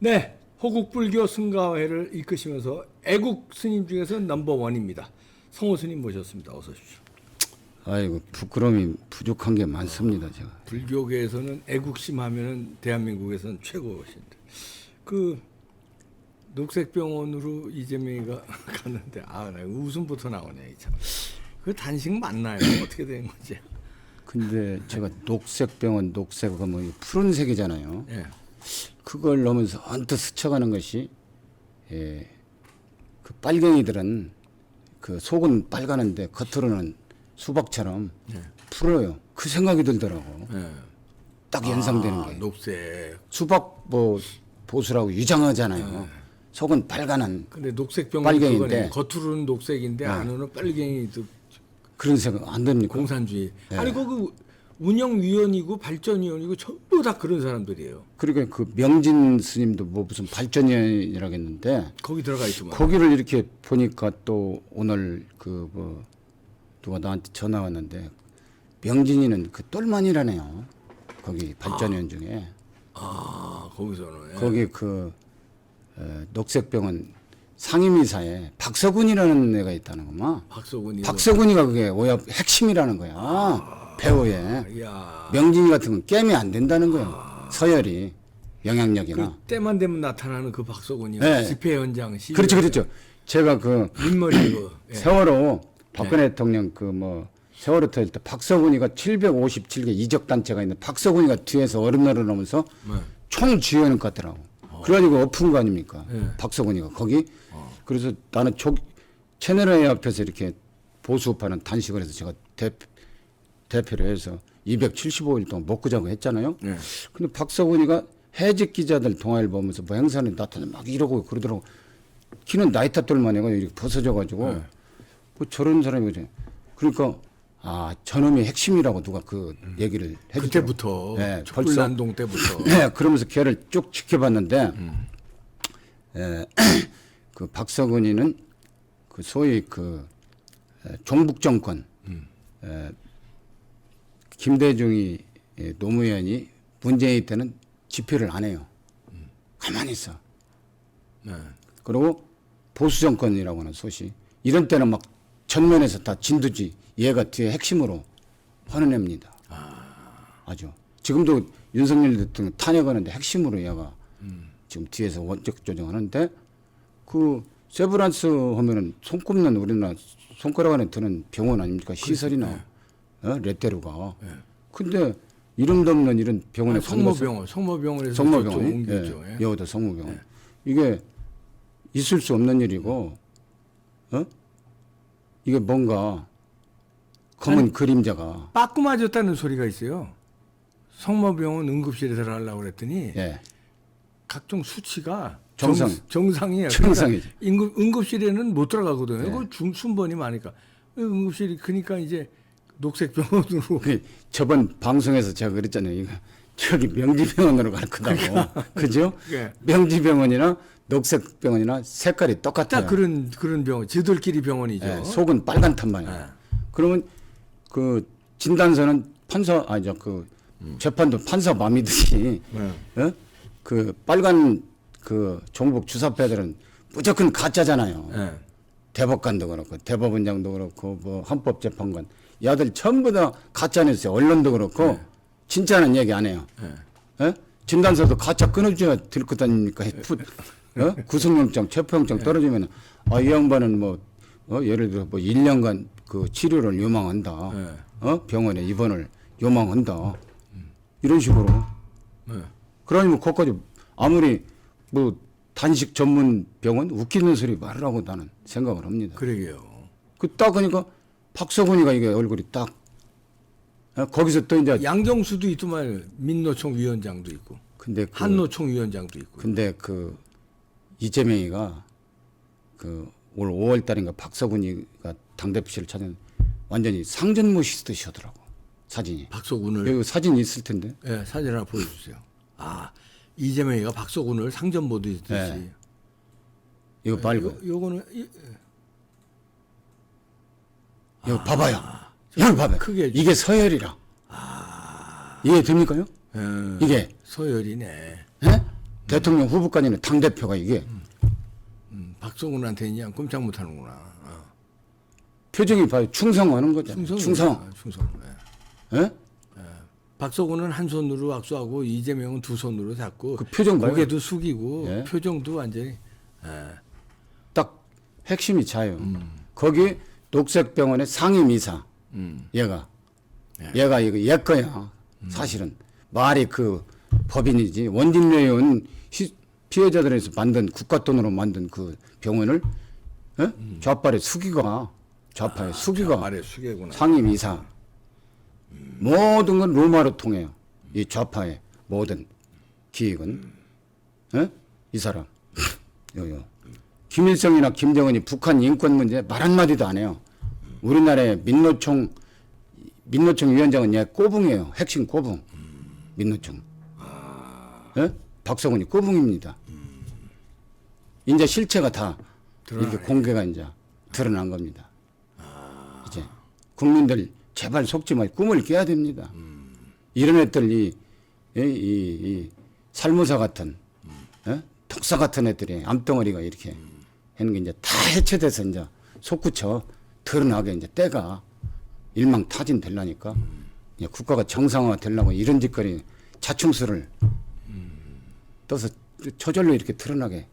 네, 호국불교 승가회를 이끄시면서 애국 스님 중에서 넘버원입니다. 성호 스님 모셨습니다. 어서 오십시오. 아이고 부끄러움이 부족한 게 많습니다 제가. 불교계에서는 애국심 하면은 대한민국에서는 최고신데 그 녹색병원으로 이재명이가 갔는데 나 웃음부터 나오네 참. 그 단식 맞나요? 어떻게 된 거지? 근데 제가 녹색병원 녹색은 뭐 푸른색이잖아요. 예. 그걸 넘어서 언뜻 스쳐가는 것이 그 빨갱이들은 그 속은 빨가는데 겉으로는 수박처럼 풀어요. 그 생각이 들더라고. 예. 딱 연상되는 게. 녹색. 수박 뭐 보수라고 유장하잖아요. 속은 빨가는 근데 녹색병원 빨갱이인데 겉으로는 녹색인데 안으로는 빨갱이도 그런 생각 안 듭니까? 공산주의. 아니 거기 운영위원이고 발전위원이고 전부 다 그런 사람들이에요. 그러니까 그 명진 스님도 뭐 무슨 발전위원이라고 했는데 거기 들어가 있지만. 거기를 이렇게 보니까 또 오늘 그 뭐 누가 나한테 전화 왔는데 명진이는 그 똘만이라네요. 거기 발전위원 중에. 거기서는. 예. 거기 그 녹색병원 상임이사에 박서군이라는 애가 있다는 거만. 박서군이. 박서군이가 그게 오협 핵심이라는 거야. 배우에. 이야. 명진이 같은 건 깨면 안 된다는 거예요. 서열이 영향력이나. 그 때만 되면 나타나는 그 박서군이 네. 집회 현장 시. 그렇죠, 그렇죠. 제가 그 민머리 그. 예. 세월호 박근혜 대통령 그 뭐 세월호 터질 때 박서군이가 757개 이적 단체가 있는데 박서군이가 뒤에서 얼음날을 하면서 네. 총 지휘하는 것 같더라고. 그래가지고 엎은 거 아닙니까? 네. 박서군이가 거기. 그래서 나는 채널A 앞에서 이렇게 보수파는 단식을 해서 제가 대표를 해서 275일 동안 먹고 자고 했잖아요. 네. 근데 박서군이가 해직 기자들 동아일 보면서 뭐 행사에 나타나 막 이러고 그러더라고. 키는 나이 탓돌만 해가 이렇게 벗어져가지고 뭐 저런 사람이거든. 그러니까 저놈이 핵심이라고 누가 그 얘기를 해주더라고. 그때부터. 네, 촛불난동 때부터. 네, 그러면서 걔를 쭉 지켜봤는데 그 박서근이는 그 소위 그 종북 정권 김대중이 노무현이 문재인 때는 집회를 안 해요. 가만히 있어. 네. 그리고 보수 정권이라고 하는 소시 이런 때는 막 전면에서 다 진두지 얘가 뒤에 핵심으로 헌어냅니다. 아주 지금도 윤석열 대통령 탄핵하는데 핵심으로 얘가 지금 뒤에서 원적 조정하는데 그 세브란스 하면은 손꼽는 우리나라 손가락 안에 드는 병원 아닙니까? 시설이나 레테루가. 근데 이름도 없는 이런 병원에 성모병원에서 성모병원 옮겼죠. 예. 여의도 성모병원 이게 있을 수 없는 일이고 이게 뭔가 검은 그림자가 빠꾸 맞았다는 소리가 있어요. 성모병원 응급실에 들어가려고 그랬더니 각종 수치가 정상이에요. 정상이죠. 그러니까 응급실에는 못 들어가거든요. 그 순번이 많으니까 응급실이 그러니까 이제 녹색병원으로. 저번 방송에서 제가 그랬잖아요. 이거 저기 명지병원으로 갈 거다고. 그죠? 예. 명지병원이나 녹색병원이나 색깔이 똑같아요. 딱 그런 병원, 지들끼리 병원이죠. 네, 속은 빨간 탄만이에요. 그러면 그 진단서는 그 재판도 판사 맘이듯이 그 빨간 그 종북 주사패들은 무조건 가짜잖아요. 네. 대법관도 그렇고 대법원장도 그렇고 뭐 헌법재판관 야들 전부 다 가짜 뉴스에 언론도 그렇고 진짜는 얘기 안 해요. 진단서도 가짜 끊어줘야 될 것 아닙니까? 구속영장, 체포영장 떨어지면 이 양반은 뭐 예를 들어 뭐 1년간 그 치료를 요망한다. 병원에 입원을 요망한다. 이런 식으로. 그러니 거기까지 아무리 뭐 단식 전문 병원 웃기는 소리 말으라고 나는 생각을 합니다. 그러게요. 딱 그러니까 박서군이가 이게 얼굴이 딱 거기서 또 이제 양경수도 있더만 민노총 위원장도 있고. 근데 한노총 위원장도 있고. 근데 그 이재명이가 그 올 5월 달인가 박서군이가 당대표실을 찾은 완전히 상전모 시듯이 하더라고. 사진이. 박서군을. 여기 사진 있을 텐데. 네, 사진 하나 보여주세요. 이재명이가 박서군을 상전 보듯이. 네. 이거 말고. 요거는 이거 봐봐요. 이걸 봐봐요. 크게 이게 서열이라. 이해 됩니까요? 이게. 서열이네. 예? 대통령 후보까지는 당 대표가 이게 박성훈한테 그냥 꼼짝 못하는구나. 표정이 봐요. 충성하는 거잖아요. 충성. 충성. 예. 예? 박성훈은 한 손으로 악수하고 이재명은 두 손으로 잡고 그 표정 봐요. 고개도 숙이고 예. 표정도 완전히 딱 핵심이 자요. 거기 녹색병원의 상임이사 얘가 얘가 이거 얘 거야. 사실은 말이 그 법인이지 원진래 의원 피해자들에서 만든 국가 돈으로 만든 그 병원을 좌빨에 수기가 좌파에 수기가 말에 수계구나. 상임이사 모든 건 로마로 통해요. 이 좌파의 모든 기획은 이 사람 요요. 김일성이나 김정은이 북한 인권 문제 말 한마디도 안 해요. 우리나라의 민노총 위원장은 얘 꼬붕이에요. 핵심 꼬붕. 민노총. 박성훈이 꼬붕입니다. 이제 실체가 다 이렇게 공개가 이제 드러난 겁니다. 이제 국민들 제발 속지 말고 꿈을 깨야 됩니다. 이런 애들 이 살모사 같은 독사 같은 애들이 암덩어리가 이렇게 하는 게 이제 다 해체돼서 이제 속구쳐 드러나게 이제 때가 일망타진 되려니까 이제 국가가 정상화 되려고 이런 짓거리 자충수를 떠서 저절로 이렇게 드러나게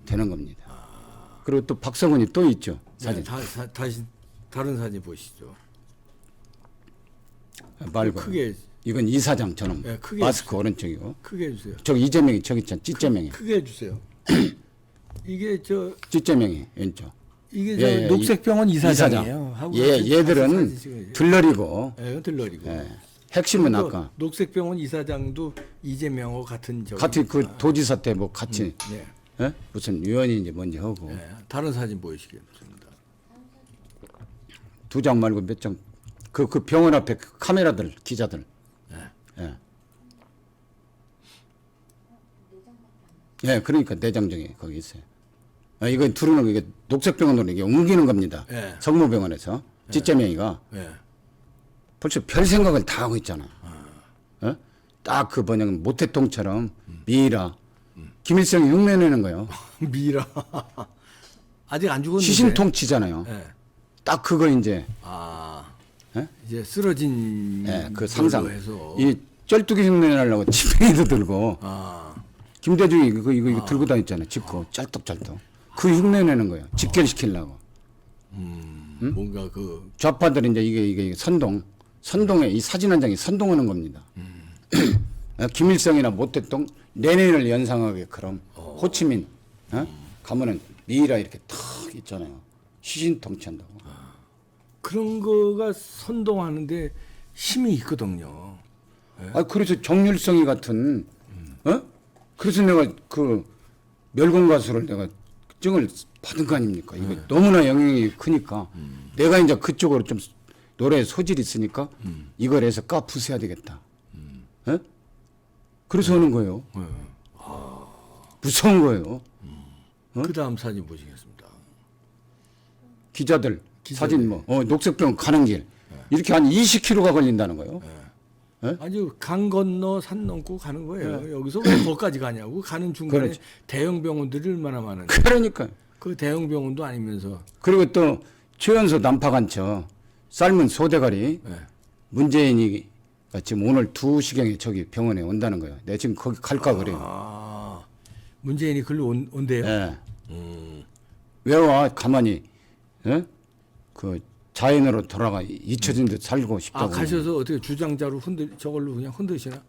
되는 겁니다. 그리고 또 박성훈이 또 있죠. 사진. 다시 다른 사진 보시죠. 말고 크게 이건 이사장 저놈 네, 크게 마스크 오른쪽이고 크게 해주세요. 저기 이재명이 저기 있잖아. 찌재명이 크게 해주세요. 이게 찌재명이 왼쪽. 이게 예, 저 녹색병원 이사장이에요. 하고 얘들은 사진 찍어야지. 들러리고 예, 들러리고. 핵심은 또 아까 녹색병원 이사장도 이재명하고 같은 저기. 같이 그 도지사 때 뭐 같이 네. 무슨 위원인지 뭔지 하고 네. 다른 사진 보이시겠습니다. 두 장 말고 몇 장. 그 병원 앞에 그 카메라들 기자들. 예, 그러니까 내장정이 거기 있어요. 이거 두르는 거 이게 녹색병원으로 이게 옮기는 겁니다. 예. 성모병원에서 찌재명이가 네. 벌써 별 생각을 다 하고 있잖아. 딱 그 뭐냐면 모태통처럼 미이라 김일성이 흉내내는 거예요. 미라. 아직 안 죽었는데. 시신통치잖아요. 네. 딱 그거 이제 이제 쓰러진 그 상상. 걸로 해서. 이 쩔뚝이 흉내내려고 지팡이도 들고 아. 김대중이 이거 들고 다녔잖아요. 짚고 쩔뚝쩔뚝. 그 흉내내는 거예요. 직결시키려고. 뭔가 그 좌파들은 이제 이게 선동에 이 사진 한 장이 선동하는 겁니다. 김일성이나 모택동 레닌을 연상하게 그럼 호치민 가면은 미이라 이렇게 탁 있잖아요. 시신통치한다고. 그런 거가 선동하는데 힘이 있거든요. 그래서 정률성이 같은 그래서 내가 그 멸공 가수를 내가 증을 받은 거 아닙니까? 이거 너무나 영향이 크니까 내가 이제 그쪽으로 좀 노래 소질이 있으니까 이걸 해서 까 부숴야 되겠다. 그래서 하는 거예요. 무서운 거예요. 그 다음 사진 보시겠습니다. 기자들 사진 녹색병 가는 길 이렇게 한 20km가 걸린다는 거예요. 아주 강 건너 산 넘고 가는 거예요. 여기서 왜 거기까지 가냐고. 가는 중간에 그렇지. 대형 병원들이 얼마나 많은데. 그러니까. 그 대형 병원도 아니면서. 그리고 또 최연소 난파간처 삶은 소대가리 문재인이 지금 오늘 2시경에 저기 병원에 온다는 거예요. 내가 지금 거기 갈까 그래요. 문재인이 글로 온대요. 예. 왜 와? 가만히 그 자연으로 돌아가 잊혀진 듯 살고 싶다고. 가셔서 어떻게 주장자로 저걸로 그냥 흔드시나?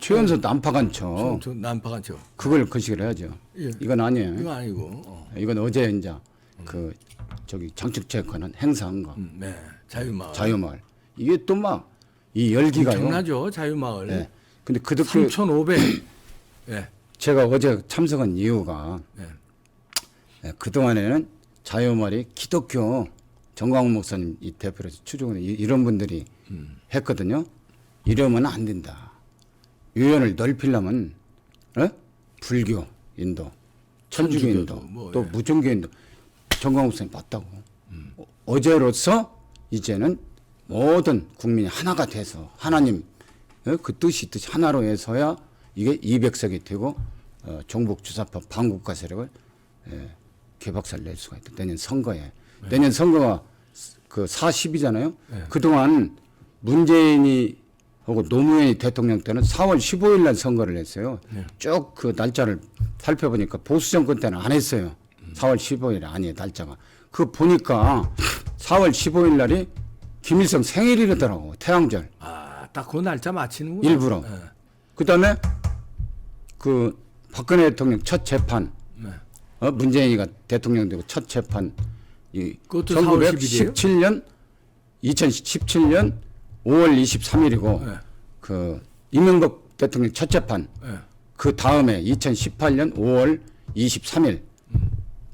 최연소 난파간처 저 난파간 저. 그걸 거시기를 해야죠. 예. 이건 아니에요. 이거 아니고. 이건 어제 이제 그 저기 장축체육관은 행사한 거. 네. 자유마을. 자유마을. 이게 또 막 이 열기가요. 엄청나죠. 자유마을. 네. 근데 그렇게 3,500. 예. 제가 어제 참석한 이유가 그동안에는 자유마을이 기독교 정광훈 목사님 이 대표로서 추종하는 이런 분들이 했거든요. 이러면 안 된다. 유연을 넓히려면 불교 인도, 천주교 인도, 또 무종교 인도 정광훈 목사님 맞다고. 어제로서 이제는 모든 국민이 하나가 돼서 하나님 그 뜻이 하나로 해서야 이게 200석이 되고 종북 주사파 반국가 세력을 개박살 낼 수가 있다. 내년 선거에. 내년 선거가 그 40이잖아요. 그동안 문재인이 하고 노무현이 대통령 때는 4월 15일 날 선거를 했어요. 쭉 그 날짜를 살펴보니까 보수 정권 때는 안 했어요. 4월 15일 아니에요, 날짜가. 그 보니까 4월 15일 날이 김일성 생일이더라고, 태양절. 아, 딱 그 날짜 맞히는구나. 일부러. 그다음에 그 박근혜 대통령 첫 재판, 문재인이가 대통령 되고 첫 재판, 이 그것도 4월 1917년 2017년 5월 23일이고 그 이명박 대통령 첫 재판 그 다음에 2018년 5월 23일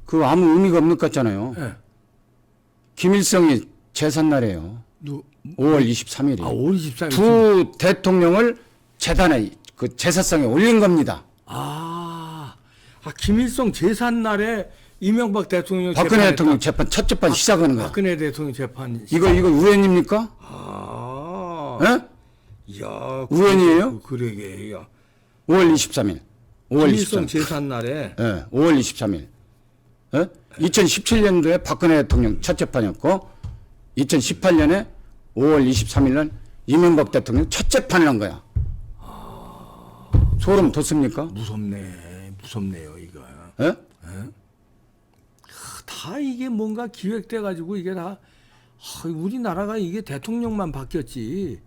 그 아무 의미가 없는 것 같잖아요. 김일성이 제삿날이에요. 5월 23일이. 아, 5월 23일. 두 대통령을 재단에 그 제사상에 올린 겁니다. 김일성 제삿날에 이명박 대통령 박근혜 대통령 재판 첫 재판 시작하는 거야. 박근혜 대통령 재판. 이거 우연입니까? 예? 이야, 우연이에요? 그러게. 야. 5월 23일. 5월 김일성 23일. 제삿날에. 예, 5월 23일. 예? 2017년도에 박근혜 대통령 첫 재판이었고 2018년에 5월 23일 날 이명박 대통령 첫 재판을 한 거야. 소름 돋습니까? 무섭네요, 이거. 예? 다 이게 뭔가 기획돼 가지고 이게 다 우리나라가 이게 대통령만 바뀌었지.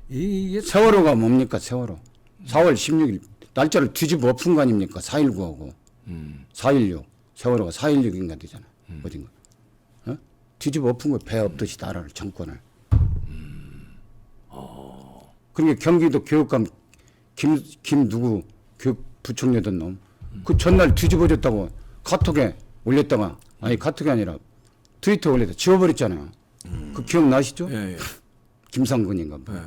이게 세월호가 뭡니까, 세월호. 4월 16일 날짜를 뒤집어 엎은 거 아닙니까? 4.19하고 4.16 세월호가 4.16인가 되잖아. 어딘가. 어? 뒤집어 엎은 거 배 엎듯이 나라를 정권을. 그러니까 경기도 교육감 김 누구 교육부총리던 놈. 그 전날 뒤집어졌다고 카톡에 올렸다가 아니 카톡이 아니라 트위터에 올렸다 지워버렸잖아요. 그 기억나시죠? 예. 김상근인가 뭐.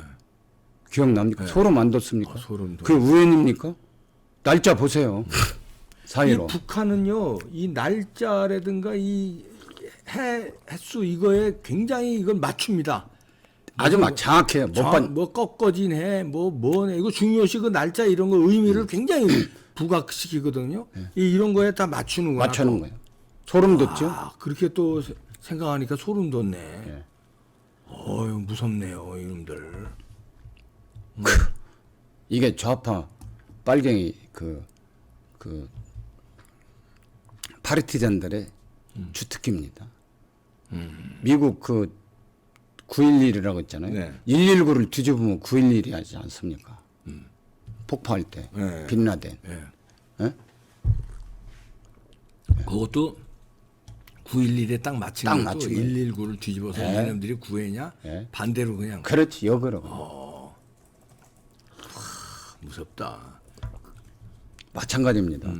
기억납니까? 소름 안 돋습니까? 소름 돋. 그게 우연입니까? 날짜 보세요. 이 4.15. 북한은요, 이 날짜라든가 이 횟수 이거에 굉장히 이걸 맞춥니다. 아주 막 정확해요. 뭐 꺾어진 해, 뭐네 이거 중요시 그 날짜 이런 거 의미를 굉장히 부각시키거든요. 이런 거에 다 맞추는 거야. 맞추는 거예요. 소름 돋죠? 그렇게 또 생각하니까 소름 돋네. 어유 무섭네요, 이놈들. 이게 좌파 빨갱이 그 파르티잔들의 주특기입니다. 미국 그 9.11이라고 했잖아요. 네. 119를 뒤집으면 9.11이 하지 않습니까? 폭파할 때 네. 빈라덴. 예? 그것도 9.11에 딱 맞추는 딱 것도 맞춘 거예요. 119를 뒤집어서 네. 얘네들이 구해냐? 네. 반대로 그냥. 그렇지, 역으로. 무섭다. 마찬가지입니다.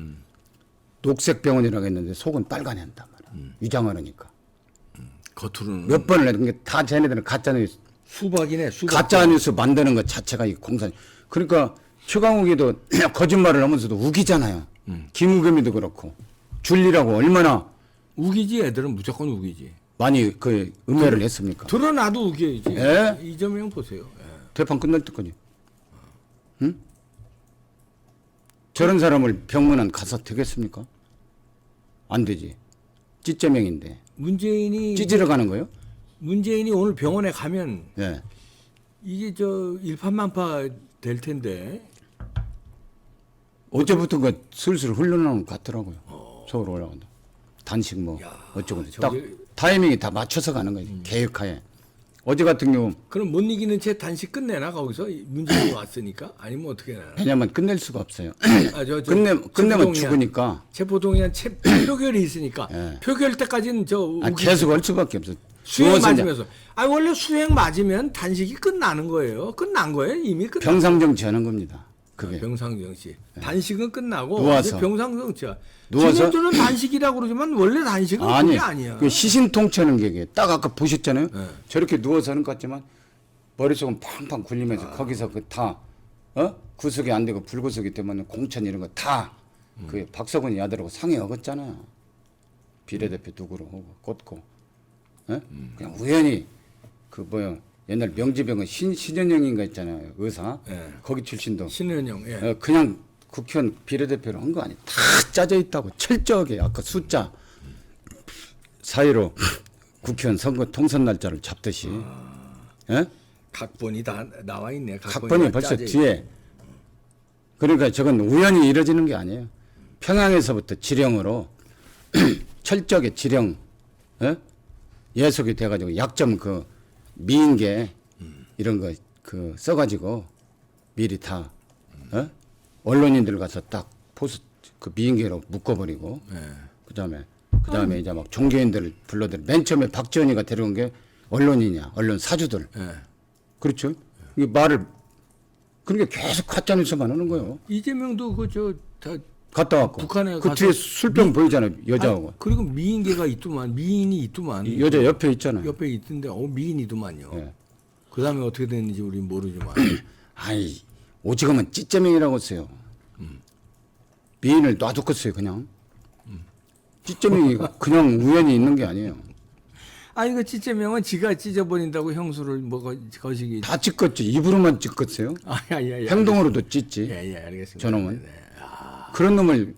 녹색 병원이라고 했는데 속은 빨간이 한단 말이야. 위장을 하니까. 겉으로는 몇 번을 해도 그게 다 쟤네들은 가짜뉴스, 수박이네, 수박. 가짜뉴스 만드는 것 자체가 이 공산. 그러니까 최강욱이도 거짓말을 하면서도 우기잖아요. 김우겸이도 그렇고. 줄리라고 얼마나 우기지, 애들은 무조건 우기지. 많이 그 음해를 했습니까? 드러나도 우겨야지. 예? 이재명 보세요. 예. 대판 끝날 때까지. 응? 저런 사람을 병문안 가서 되겠습니까? 안 되지. 찌째명인데. 찌질러 가는 거예요? 문재인이 오늘 병원에 가면 예. 이게 저 일파만파 될 텐데. 어제부터 그 슬슬 흘러나오는 것 같더라고요. 서울 올라간다. 단식 뭐 어쩌고 딱 타이밍이 다 맞춰서 가는 거예요. 계획하에. 어제 같은 경우 그럼 못 이기는 채 단식 끝내나 거기서 문재인이 왔으니까 아니면 어떻게 되나? 왜냐면 끝낼 수가 없어요. 끝내면 체포동의안, 죽으니까. 체포동의안 표결이 있으니까 예. 표결 때까지는 계속 할 수밖에 없어. 수행 누워서 이제 맞으면서 원래 수행 맞으면 단식이 끝나는 거예요. 끝난 거예요. 이미 끝난 병상정치 하는 겁니다. 그게. 병상정치. 단식은 끝나고 누워서. 이제 병상정치야. 누워서. 지네들은 단식이라고 그러지만 원래 단식은 그게 아니야. 그 시신통째는 게 딱 아까 보셨잖아요. 저렇게 누워서 하는 것 같지만 머릿속은 팡팡 굴리면서 거기서 그 다 구속이 안 되고 불구속이 되면 공천 이런 거 다 그 박서근이 아들하고 상의 얻었잖아요. 비례대표 누구로 하고 꽂고. 그냥 우연히 그 뭐야 옛날 명지병원 신현영인가 있잖아요. 의사. 예. 거기 출신도 신은영. 예. 그냥 국회의원 비례대표로 한 거 아니에요. 다 짜져 있다고 철저하게 아까 숫자 사이로 국회의원 선거 통선 날짜를 잡듯이 예? 각본이 다 나와 있네. 각본이 다 벌써 짜져 뒤에. 그러니까 저건 우연히 이루어지는 게 아니에요. 평양에서부터 지령으로 철저하게 지령 예? 예속이 돼가지고 약점 그 미인계 이런 거 그 써가지고 미리 다 어? 언론인들 가서 딱 포스 그 미인계로 묶어버리고 그다음에 이제 막 종교인들을 불러들 맨 처음에 박지원이가 데려온 게 언론이냐 언론 사주들 예. 그렇죠. 이게 말을 그러니까 계속 가짜 뉴스만 하는 거예요. 이재명도 다 갔다 왔고 북한에 그 가서 뒤에 술병 보이잖아요 여자하고 그리고 미인계가 있더만 미인이 있더만 여자 옆에 있잖아요. 옆에 있던데 미인이더만요. 예. 그다음에 어떻게 됐는지 우리 모르지만 아이 오직하면 찌쩌맹이라고 써요. 미인을 놔두겠어요 그냥. 찌쩌맹이 그냥 우연히 있는 게 아니에요. 아니 그 찌재명은 지가 찢어버린다고 형수를 거시기 다 찢었죠. 입으로만 찢었어요. 예, 행동으로도 찢지. 예, 알겠습니다. 저놈은. 네. 그런 놈을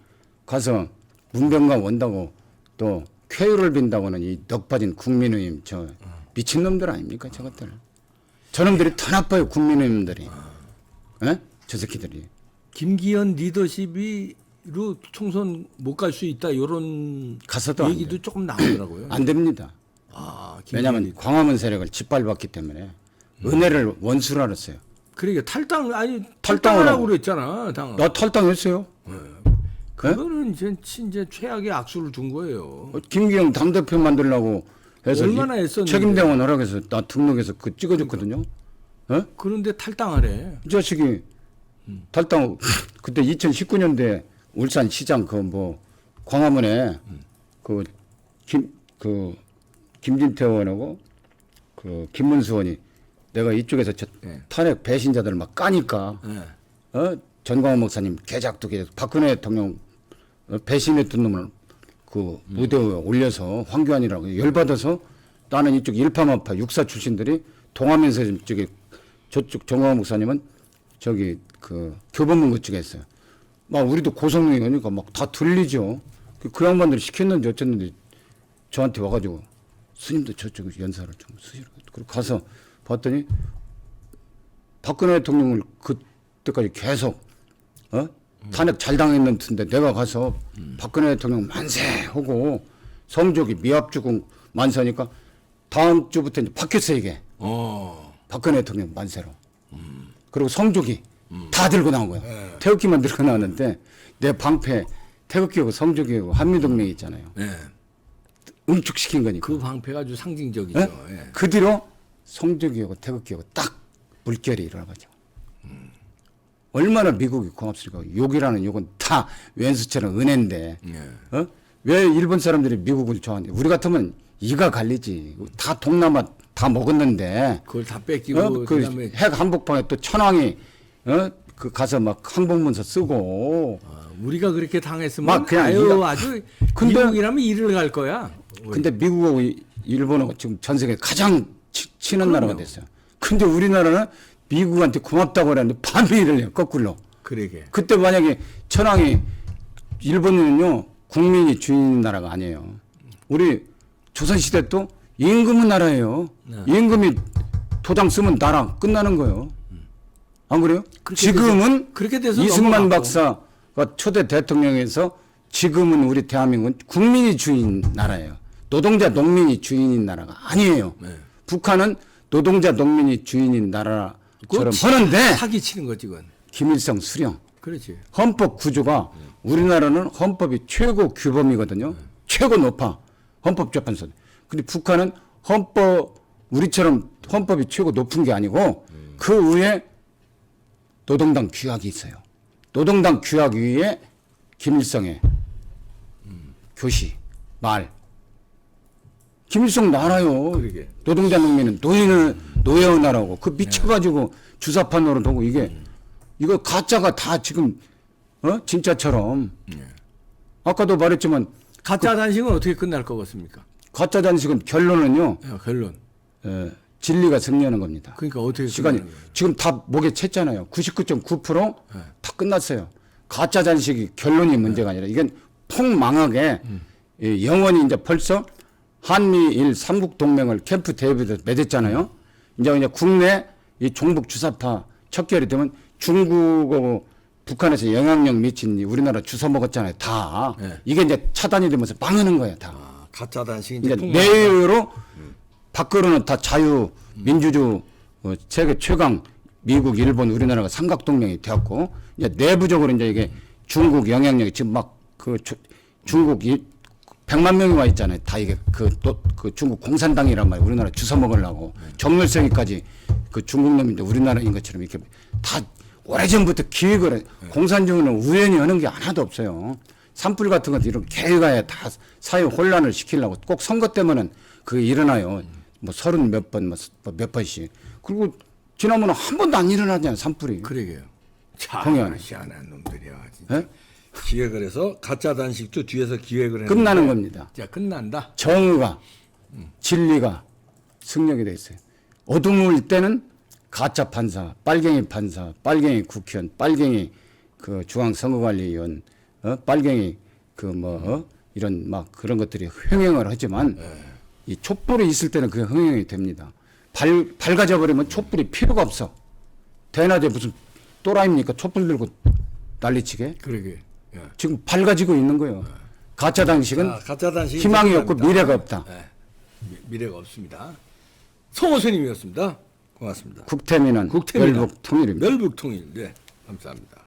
가서 문병가 원다고 또 쾌유를 빈다고는 이 넉빠진 국민의힘 저 미친놈들 아닙니까 저것들. 저놈들이 더 나빠요 국민의힘들이. 예? 저 새끼들이. 김기현 리더십이로 총선 못 갈 수 있다 이런 가서도 안 얘기도 조금 나오더라고요. 안 됩니다. 왜냐하면 광화문 세력을 짓밟았기 때문에 은혜를 원수로 알았어요. 그러니까 탈당을 탈당을 하고 그랬잖아. 나 탈당했어요. 그거는 이제 최악의 악수를 둔 거예요. 김기영 당대표 만들려고 해서 얼마나 애썼는데. 책임대원 허락해서 나 등록해서 그 찍어줬거든요. 그런데 탈당하래. 이 자식이 탈당 그때 2019년도에 울산 시장 그 뭐 광화문에 그 김진태 의원하고 그 김문수 의원이 내가 이쪽에서 네. 탄핵 배신자들 막 까니까 네. 전광훈 목사님 개작도 개작 박근혜 대통령 배신했던 놈을 그 무대에 올려서 황교안이라고 열받아서 나는 이쪽 일파만파 육사 출신들이 동아면서 저쪽 전광훈 목사님은 저기 그 교보문 그쪽에 했어요. 막 우리도 고성능이니까 막 다 들리죠. 그 양반들이 시켰는지 어쨌는지 저한테 와가지고 스님도 저쪽 연사를 좀 쓰시라고. 그리고 가서 봤더니 박근혜 대통령을 그때까지 계속 탄핵 잘 당했는데 내가 가서 박근혜 대통령 만세하고 성조기 미합주공 만세하니까 다음 주부터 이제 바뀌었어요 이게. 박근혜 대통령 만세로. 그리고 성조기 다 들고 나온 거야. 태극기만 들고 나왔는데 내 방패 태극기하고 성조기하고 한미동맹 있잖아요. 네. 응축시킨 거니까. 그 방패가 아주 상징적이죠. 예? 예. 그 뒤로 성조기하고 태극기하고 딱 물결이 일어나가지고. 얼마나 미국이 고맙습니까? 욕이라는 욕은 다 왼수처럼 은혜인데. 예. 왜 일본 사람들이 미국을 좋아하는데 우리 같으면 이가 갈리지. 다 동남아 다 먹었는데. 그걸 다 뺏기고 그 그다음에 핵 한복판에 또 천황이 그 가서 막 항복문서 쓰고. 우리가 그렇게 당했으면 막 그냥 아주 근데- 미국이라면 이를 갈 거야. 근데 미국하고 일본하고 지금 전 세계 가장 친한 나라가 됐어요. 근데 우리나라는 미국한테 고맙다고 그랬는데 반대를 해요. 거꾸로. 그러게. 그때 만약에 천황이 일본은요 국민이 주인 나라가 아니에요. 우리 조선시대 또 임금은 나라예요. 네. 임금이 도장 쓰면 나라 끝나는 거예요. 안 그래요? 그렇게 지금은 그렇게 돼서 이승만 넘어갔고. 박사가 초대 대통령에서 지금은 우리 대한민국은 국민이 주인 나라예요. 노동자 농민이 주인인 나라가 아니에요. 네. 북한은 노동자 농민이 주인인 나라처럼 하는데 사기 치는 거지 그건. 김일성 수령 그렇지. 헌법 구조가 우리나라는 헌법이 최고 규범이거든요. 최고 높아 헌법재판소. 근데 북한은 우리처럼 헌법이 최고 높은 게 아니고 그 위에 노동당 규약이 있어요. 노동당 규약 위에 김일성의 교시 말. 김일성 나라요. 그러게. 노동자 농민은 노예의 나라고 그 미쳐가지고 주사판으로 두고 이거 가짜가 다 지금 진짜처럼. 아까도 말했지만 가짜 단식은 어떻게 끝날 것 같습니까? 가짜 단식은 결론은요. 결론. 진리가 승리하는 겁니다. 그러니까 어떻게 시간이 끝나는 거예요? 지금 다 목에 챘잖아요. 99.9% 다 끝났어요. 가짜 단식이 결론이 문제가 아니라 이건 폭망하게 영원히 이제 벌써 한미일 삼국 동맹을 캠프 데이비드 맺었잖아요. 이제 국내 이 종북 주사파 척결이 되면 중국하고 북한에서 영향력 미친 우리나라 주워 먹었잖아요. 다 네. 이게 이제 차단이 되면서 망하는 거예요. 다. 가짜 단식이 이제 이제 내외로 밖으로는 다 자유 민주주 세계 최강 미국, 일본, 우리나라가 삼각 동맹이 되었고 이제 내부적으로 이제 이게 중국 영향력이 지금 막 그 중국이 100만 명이 와 있잖아요. 다 이게 그 중국 공산당이란 말이에요. 우리나라 주워 먹으려고 정렬성이까지 그 중국 놈인데 우리나라인 것처럼 이렇게 다 오래전부터 기획을 해. 공산주의는 우연히 하는 게 하나도 없어요. 산불 같은 것도 이런 계획하에 다 사회 혼란을 시키려고 꼭 선거 때문에는 그게 일어나요. 뭐 30 몇 번, 몇 번씩. 그리고 지난번에 한 번도 안 일어나잖아요. 산불이. 그러게요. 동해안에. 희한한 놈들이야. 진짜. 예? 기획을 해서 가짜 단식도 뒤에서 기획을 했는데 끝나는 겁니다. 자, 끝난다. 정의가 진리가 승력이 돼 있어요. 어둠일 때는 가짜 판사, 빨갱이 국회의원, 빨갱이 그 중앙선거관리위원, 빨갱이 이런 막 그런 것들이 흥행을 하지만 이 촛불이 있을 때는 그게 흥행이 됩니다. 밝아져 버리면 촛불이 필요가 없어. 대낮에 무슨 또라이입니까? 촛불 들고 난리치게. 그러게. 예. 지금 밝아지고 있는 거예요. 가짜 단식은 가짜 단식이 희망이 없고 필요합니다. 미래가 없다. 예. 미래가 없습니다. 성호 스님이었습니다. 고맙습니다. 국태민은 국태민은 열북 통일입니다. 멸북 통일. 네, 감사합니다.